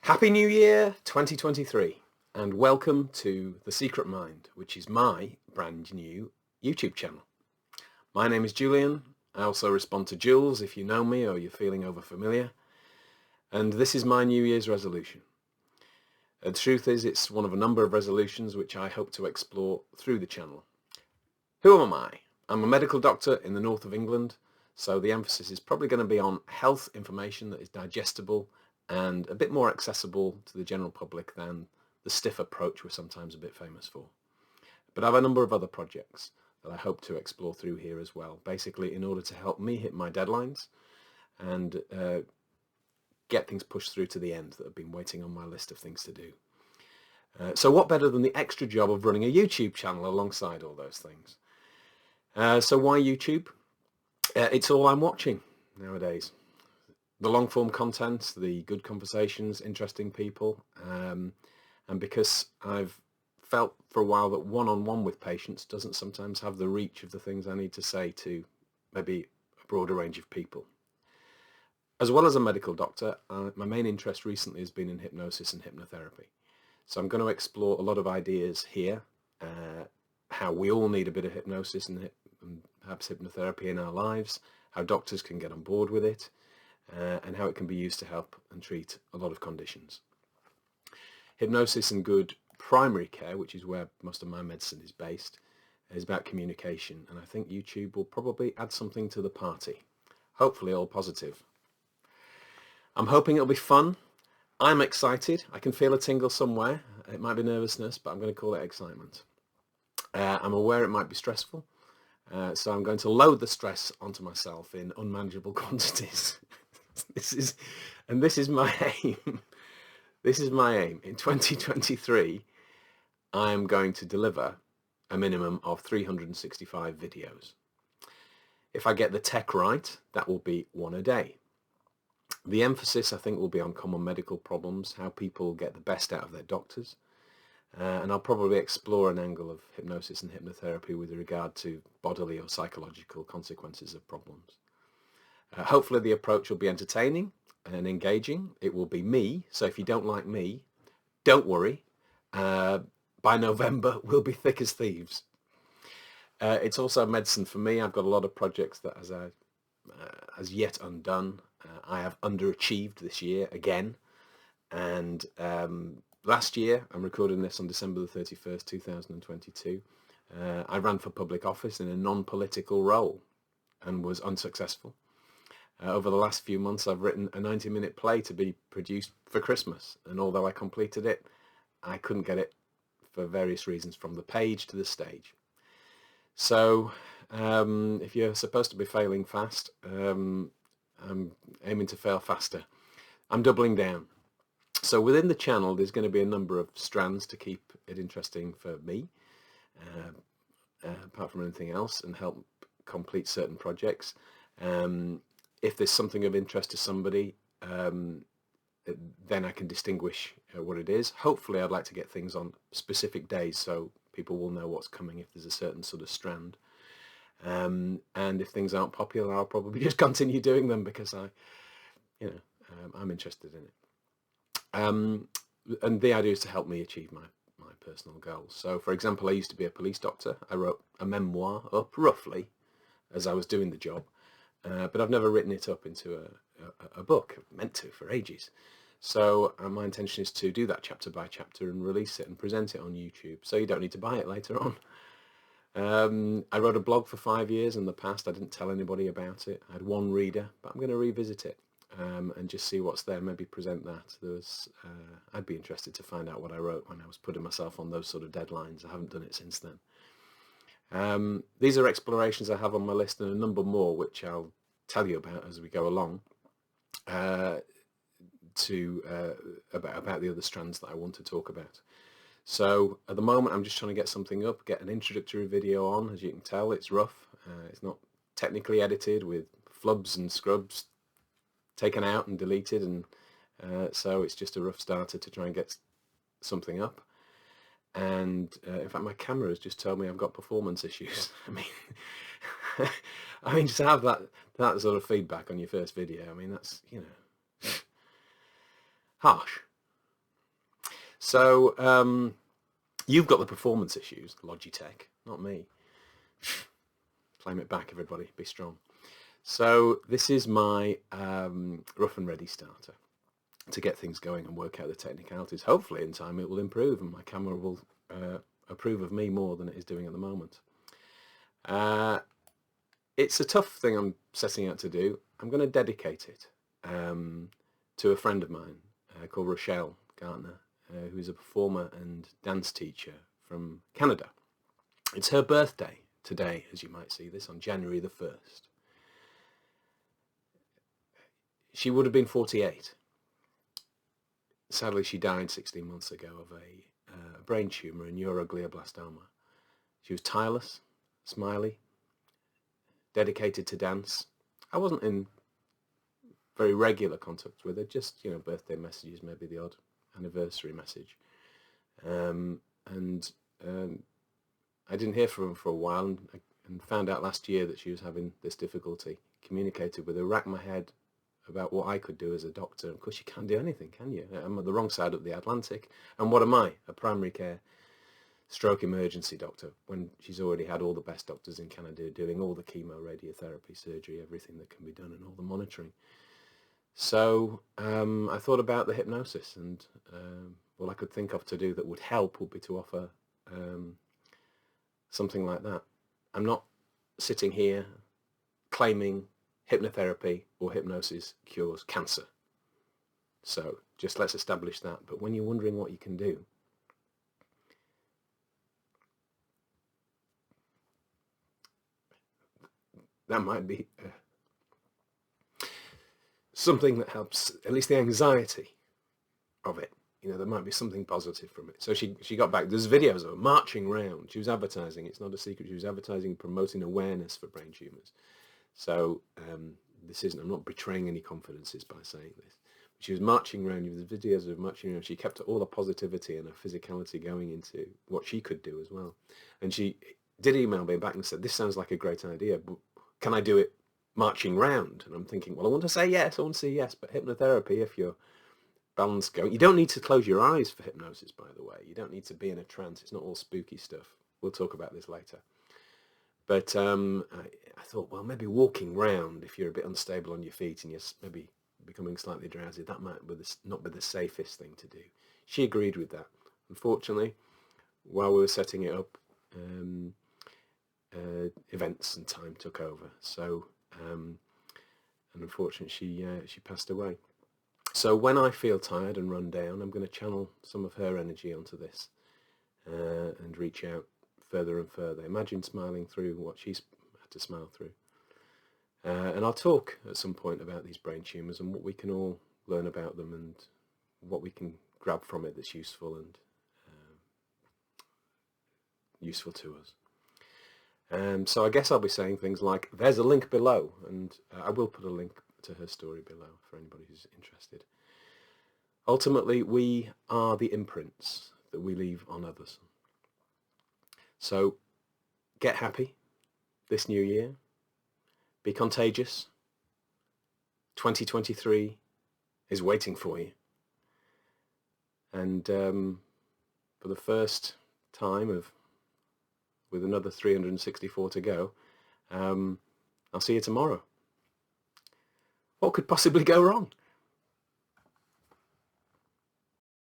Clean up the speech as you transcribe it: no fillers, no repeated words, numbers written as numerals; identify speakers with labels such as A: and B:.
A: Happy New Year 2023 and welcome to The Secret Mind, which is my brand new YouTube channel. My name is Julian. I also respond to Jules if you know me or you're feeling overfamiliar. And this is my New Year's resolution. The truth is it's one of a number of resolutions which I hope to explore through the channel. Who am I? I'm a medical doctor in the north of England, so the emphasis is probably going to be on health information that is digestible and a bit more accessible to the general public than the stiff approach we're sometimes a bit famous for. But I have a number of other projects that I hope to explore through here as well, basically in order to help me hit my deadlines and get things pushed through to the end that have been waiting on my list of things to do. So what better than the extra job of running a YouTube channel alongside all those things? So why YouTube? It's all I'm watching nowadays. The long-form content, the good conversations, interesting people, and because I've felt for a while that one-on-one with patients doesn't sometimes have the reach of the things I need to say to maybe a broader range of people. As well as a medical doctor, my main interest recently has been in hypnosis and hypnotherapy. So I'm going to explore a lot of ideas here, how we all need a bit of hypnosis and perhaps hypnotherapy in our lives, how doctors can get on board with it, and how it can be used to help and treat a lot of conditions. Hypnosis and good primary care, which is where most of my medicine is based, is about communication, and I think YouTube will probably add something to the party. Hopefully all positive. I'm hoping it'll be fun. I'm excited. I can feel a tingle somewhere. It might be nervousness, but I'm going to call it excitement. I'm aware it might be stressful, so I'm going to load the stress onto myself in unmanageable quantities. This is my aim. This is my aim. In 2023, I am going to deliver a minimum of 365 videos. If I get the tech right, that will be one a day. The emphasis, I think, will be on common medical problems, how people get the best out of their doctors, and I'll probably explore an angle of hypnosis and hypnotherapy with regard to bodily or psychological consequences of problems. Hopefully the approach will be entertaining and engaging. It will be me, so if you don't like me, don't worry. By November, we'll be thick as thieves. It's also medicine for me. I've got a lot of projects that as yet undone. I have underachieved this year again, and last year, I'm recording this on December the 31st, 2022, I ran for public office in a non-political role and was unsuccessful. Over the last few months, I've written a 90-minute play to be produced for Christmas, and although I completed it, I couldn't get it for various reasons from the page to the stage. So if you're supposed to be failing fast, I'm aiming to fail faster. I'm doubling down. So within the channel, there's going to be a number of strands to keep it interesting for me, apart from anything else, and help complete certain projects. If there's something of interest to somebody, then I can distinguish what it is. Hopefully I'd like to get things on specific days so people will know what's coming if there's a certain sort of strand. And if things aren't popular, I'll probably just continue doing them because I'm interested in it. And the idea is to help me achieve my personal goals. So for example, I used to be a police doctor. I wrote a memoir up roughly as I was doing the job. But I've never written it up into a book. I've meant to for ages. So my intention is to do that chapter by chapter and release it and present it on YouTube, so you don't need to buy it later on. I wrote a blog for 5 years in the past. I didn't tell anybody about it. I had one reader, but I'm going to revisit it and just see what's there, maybe present that. I'd be interested to find out what I wrote when I was putting myself on those sort of deadlines. I haven't done it since then. These are explorations I have on my list and a number more which I'll tell you about as we go along about the other strands that I want to talk about. So at the moment I'm just trying to get something up, get an introductory video on. As you can tell, it's rough. It's not technically edited with flubs and scrubs taken out and deleted, and so it's just a rough starter to try and get something up. And in fact, my camera has just told me I've got performance issues. I mean, just to have that sort of feedback on your first video, I mean, that's, harsh. So you've got the performance issues, Logitech, not me. Claim it back, everybody. Be strong. So this is my rough and ready starter to get things going and work out the technicalities. Hopefully in time it will improve and my camera will approve of me more than it is doing at the moment. It's a tough thing I'm setting out to do. I'm going to dedicate it to a friend of mine called Rochelle Gartner, who's a performer and dance teacher from Canada. It's her birthday today, as you might see this, on January the 1st. She would have been 48. Sadly, she died 16 months ago of a brain tumour, a neuroglioblastoma. She was tireless, smiley, dedicated to dance. I wasn't in very regular contact with her, just, birthday messages, maybe the odd anniversary message. I didn't hear from her for a while and found out last year that she was having this difficulty. Communicated with her, racked my head about what I could do as a doctor. Of course, you can't do anything, can you? I'm at the wrong side of the Atlantic. And what am I? A primary care stroke emergency doctor, when she's already had all the best doctors in Canada doing all the chemo, radiotherapy, surgery, everything that can be done, and all the monitoring. So I thought about the hypnosis, and all I could think of to do that would help would be to offer something like that. I'm not sitting here claiming hypnotherapy or hypnosis cures cancer. So just let's establish that. But when you're wondering what you can do, that might be something that helps, at least the anxiety of it. There might be something positive from it. So she got back. There's videos of her marching around. She was advertising. It's not a secret. She was advertising, promoting awareness for brain tumours. So I'm not betraying any confidences by saying this. But she was marching around. There was videos of marching around. She kept all the positivity and her physicality going into what she could do as well. And she did email me back and said, this sounds like a great idea, but can I do it marching round? And I'm thinking, well, I want to say yes, but hypnotherapy, if you're balance going. You don't need to close your eyes for hypnosis, by the way. You don't need to be in a trance. It's not all spooky stuff. We'll talk about this later. But I thought, well, maybe walking round, if you're a bit unstable on your feet and you're maybe becoming slightly drowsy, that might not be the safest thing to do. She agreed with that. Unfortunately, while we were setting it up, events and time took over. So, and unfortunately, she passed away. So when I feel tired and run down, I'm going to channel some of her energy onto this and reach out further and further. Imagine smiling through what she's had to smile through. And I'll talk at some point about these brain tumours and what we can all learn about them and what we can grab from it that's useful and useful to us. So I guess I'll be saying things like, there's a link below, and I will put a link to her story below for anybody who's interested. Ultimately, we are the imprints that we leave on others. So get happy this new year. Be contagious. 2023 is waiting for you. And for the first time with another 364 to go, I'll see you tomorrow. What could possibly go wrong?